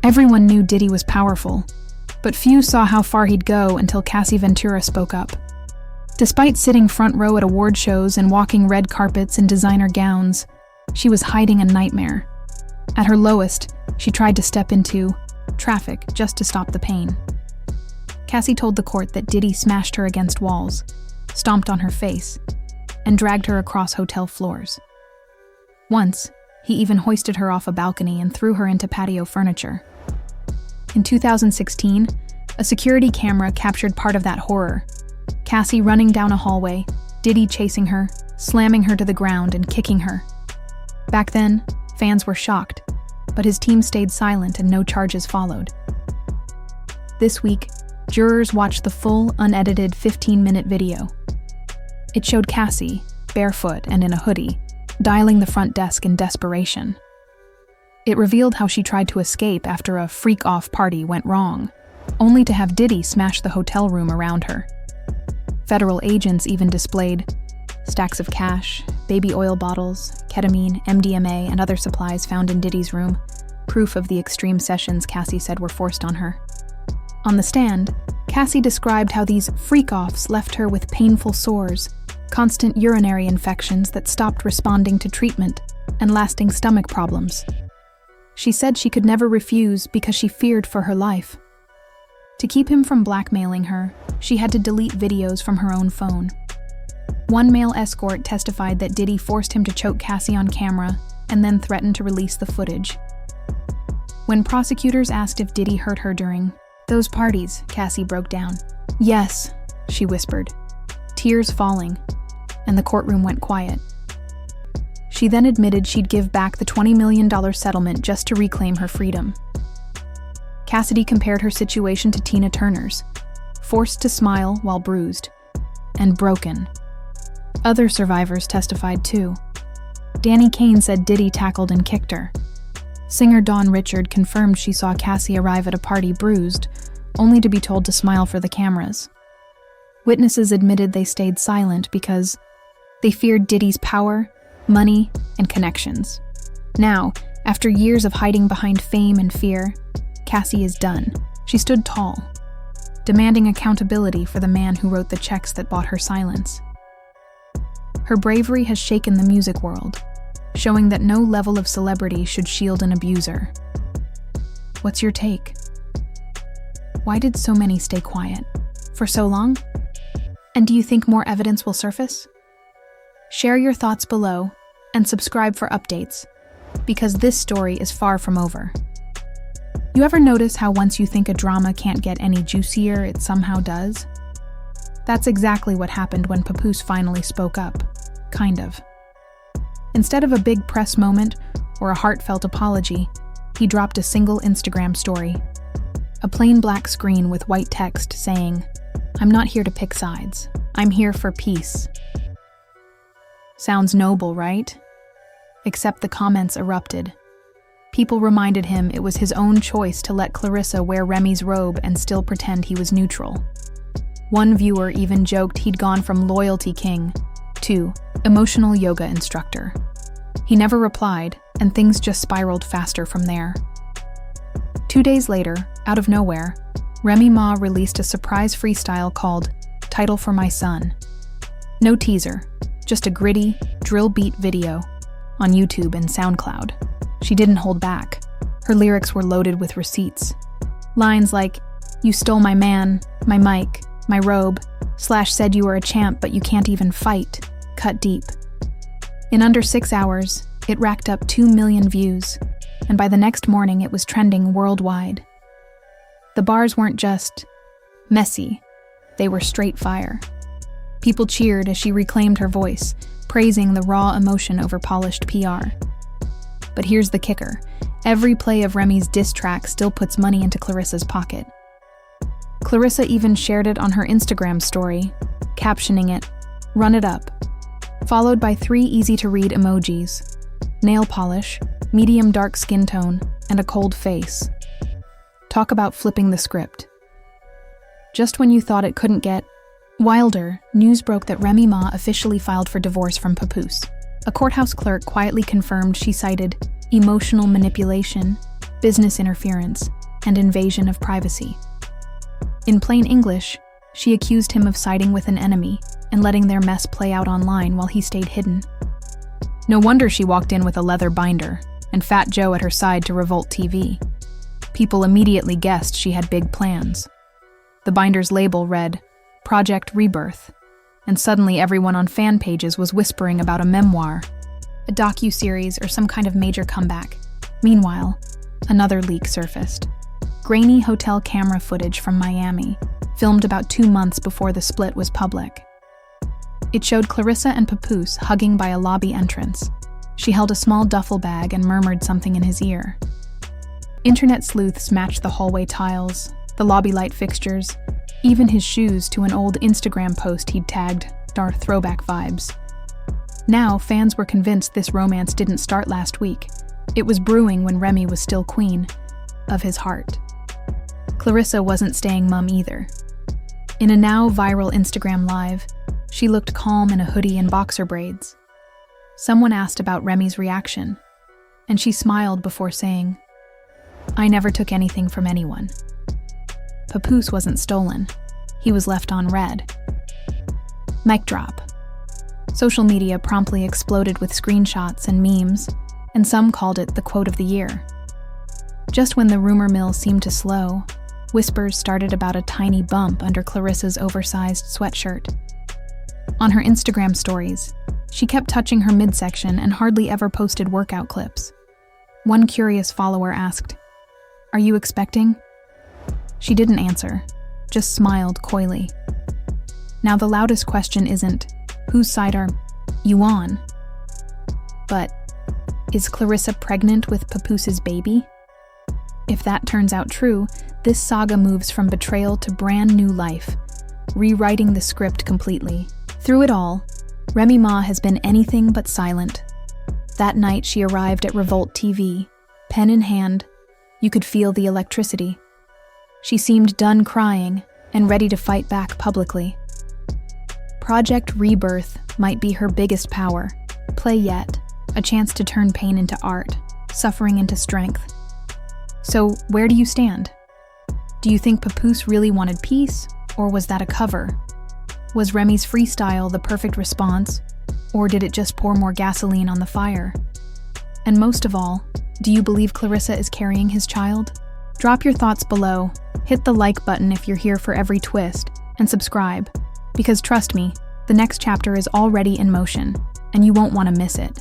Everyone knew Diddy was powerful, but few saw how far he'd go until Cassie Ventura spoke up. Despite sitting front row at award shows and walking red carpets in designer gowns, she was hiding a nightmare. At her lowest, she tried to step into traffic just to stop the pain. Cassie told the court that Diddy smashed her against walls, stomped on her face, and dragged her across hotel floors. Once, he even hoisted her off a balcony and threw her into patio furniture. In 2016, a security camera captured part of that horror. Cassie running down a hallway, Diddy chasing her, slamming her to the ground and kicking her. Back then, fans were shocked, but his team stayed silent and no charges followed. This week, jurors watched the full, unedited 15-minute video. It showed Cassie, barefoot and in a hoodie, dialing the front desk in desperation. It revealed how she tried to escape after a freak-off party went wrong, only to have Diddy smash the hotel room around her. Federal agents even displayed stacks of cash, baby oil bottles, ketamine, MDMA, and other supplies found in Diddy's room, proof of the extreme sessions Cassie said were forced on her. On the stand, Cassie described how these freak-offs left her with painful sores, constant urinary infections that stopped responding to treatment, and lasting stomach problems. She said she could never refuse because she feared for her life. To keep him from blackmailing her, she had to delete videos from her own phone. One male escort testified that Diddy forced him to choke Cassie on camera and then threatened to release the footage. When prosecutors asked if Diddy hurt her during those parties, Cassie broke down. "Yes," she whispered, tears falling, and the courtroom went quiet. She then admitted she'd give back the $20 million settlement just to reclaim her freedom. Cassidy compared her situation to Tina Turner's, forced to smile while bruised, and broken. Other survivors testified too. Danny Kaye said Diddy tackled and kicked her. Singer Dawn Richard confirmed she saw Cassie arrive at a party bruised, only to be told to smile for the cameras. Witnesses admitted they stayed silent because they feared Diddy's power, money, and connections. Now, after years of hiding behind fame and fear, Cassie is done. She stood tall, demanding accountability for the man who wrote the checks that bought her silence. Her bravery has shaken the music world, showing that no level of celebrity should shield an abuser. What's your take? Why did so many stay quiet for so long? And do you think more evidence will surface? Share your thoughts below and subscribe for updates, because this story is far from over. You ever notice how once you think a drama can't get any juicier, it somehow does? That's exactly what happened when Papoose finally spoke up, kind of. Instead of a big press moment or a heartfelt apology, he dropped a single Instagram story. A plain black screen with white text saying, "I'm not here to pick sides. I'm here for peace." Sounds noble, right? Except the comments erupted. People reminded him it was his own choice to let Claressa wear Remy's robe and still pretend he was neutral. One viewer even joked he'd gone from loyalty king to emotional yoga instructor. He never replied, and things just spiraled faster from there. 2 days later, out of nowhere, Remy Ma released a surprise freestyle called "Title for My Son." No teaser, just a gritty, drill beat video on YouTube and SoundCloud. She didn't hold back. Her lyrics were loaded with receipts. Lines like, "You stole my man, my mic, my robe, / said you were a champ but you can't even fight," cut deep. In under 6 hours, it racked up 2 million views, and by the next morning it was trending worldwide. The bars weren't just messy, they were straight fire. People cheered as she reclaimed her voice, praising the raw emotion over polished PR. But here's the kicker. Every play of Remy's diss track still puts money into Claressa's pocket. Claressa even shared it on her Instagram story, captioning it, "Run it up," followed by 3 easy-to-read emojis: nail polish, medium dark skin tone, and a cold face. Talk about flipping the script. Just when you thought it couldn't get wilder, news broke that Remy Ma officially filed for divorce from Papoose. A courthouse clerk quietly confirmed she cited emotional manipulation, business interference, and invasion of privacy. In plain English, she accused him of siding with an enemy and letting their mess play out online while he stayed hidden. No wonder she walked in with a leather binder and Fat Joe at her side to Revolt TV. People immediately guessed she had big plans. The binder's label read, Project Rebirth, and suddenly everyone on fan pages was whispering about a memoir, a docu-series, or some kind of major comeback. Meanwhile, another leak surfaced. Grainy hotel camera footage from Miami, filmed about 2 months before the split was public. It showed Claressa and Papoose hugging by a lobby entrance. She held a small duffel bag and murmured something in his ear. Internet sleuths matched the hallway tiles, the lobby light fixtures, even his shoes to an old Instagram post he'd tagged "Dark Throwback Vibes." Now, fans were convinced this romance didn't start last week. It was brewing when Remy was still queen of his heart. Claressa wasn't staying mum either. In a now viral Instagram live, she looked calm in a hoodie and boxer braids. Someone asked about Remy's reaction, and she smiled before saying, "I never took anything from anyone." Papoose wasn't stolen. He was left on red. Mic drop. Social media promptly exploded with screenshots and memes, and some called it the quote of the year. Just when the rumor mill seemed to slow, whispers started about a tiny bump under Claressa's oversized sweatshirt. On her Instagram stories, she kept touching her midsection and hardly ever posted workout clips. One curious follower asked, "Are you expecting?" She didn't answer, just smiled coyly. Now the loudest question isn't, whose side are you on? But, is Claressa pregnant with Papoose's baby? If that turns out true, this saga moves from betrayal to brand new life, rewriting the script completely. Through it all, Remy Ma has been anything but silent. That night she arrived at Revolt TV, pen in hand. You could feel the electricity. She seemed done crying and ready to fight back publicly. Project Rebirth might be her biggest power. Play yet, a chance to turn pain into art, suffering into strength. So, where do you stand? Do you think Papoose really wanted peace, or was that a cover? Was Remy's freestyle the perfect response, or did it just pour more gasoline on the fire? And most of all, do you believe Claressa is carrying his child? Drop your thoughts below, hit the like button if you're here for every twist, and subscribe, because trust me, the next chapter is already in motion, and you won't want to miss it.